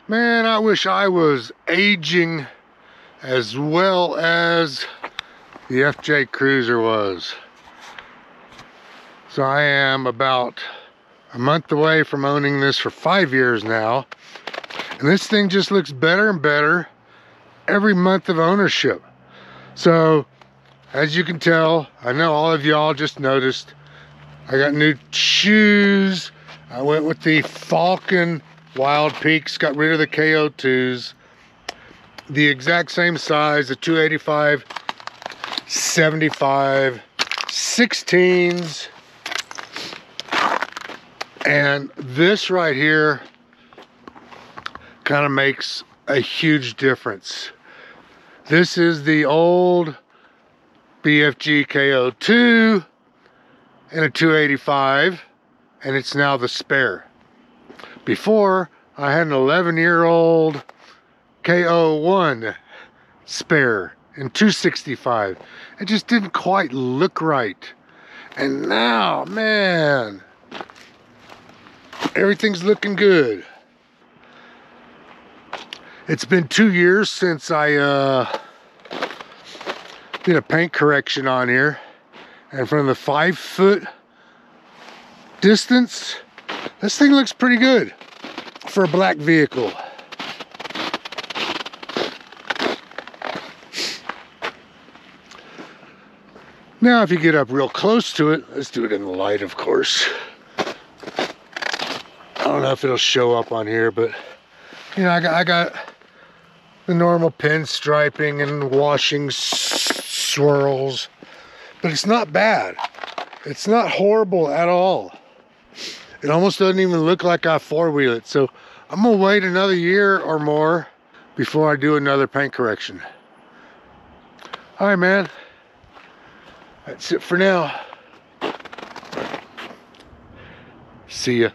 Man, I wish I was aging as well as the FJ Cruiser was. So I am about a month away from owning this for 5 years now. And this thing just looks better and better every month of ownership. So, as you can tell, I know all of y'all just noticed, I got new shoes. I went with the Fjalken Wildpeaks, got rid of the KO2s. The exact same size, the 285, 75, 16s. And this right here kind of makes a huge difference. This is the old BFG KO2 and a 285, and it's now the spare. Before, I had an 11-year-old KO1 spare in 265. It just didn't quite look right. And now, man, everything's looking good. It's been 2 years since I did a paint correction on here. And from the 5-foot distance, this thing looks pretty good for a black vehicle. Now, if you get up real close to it, let's do it in the light, of course. I don't know if it'll show up on here, but you know, I got the normal pinstriping and washing swirls, but it's not bad. It's not horrible at all. It almost doesn't even look like I four-wheel it. So I'm gonna wait another year or more before I do another paint correction. All right, man. That's it for now. See ya.